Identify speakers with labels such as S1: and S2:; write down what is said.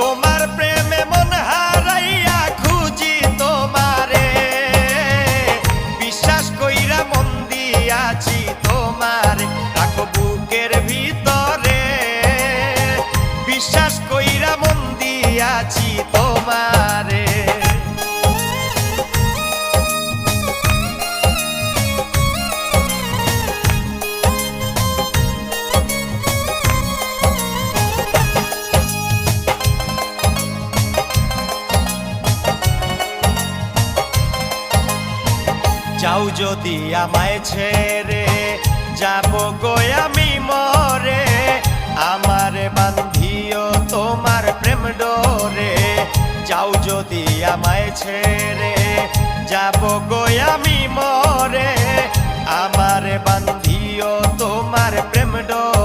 S1: তোমার প্রেমে মন হারাইয়া খুঁজি তোমারে, বিশ্বাস কইরা মন দিয়াছি তোমারে, রাখো বুকের ভিতরে, বিশ্বাস কইরা মন দিয়াছি তোমারে। যাও যদি আমায় ছেড়ে, যাব গো আমি মরে, আমারে বান্ধিও তোমার প্রেম ডোরে। যাও যদি আমায় ছেড়ে, যাব গো আমি মরে, আমারে বান্ধিও তোমার প্রেম ডোরে।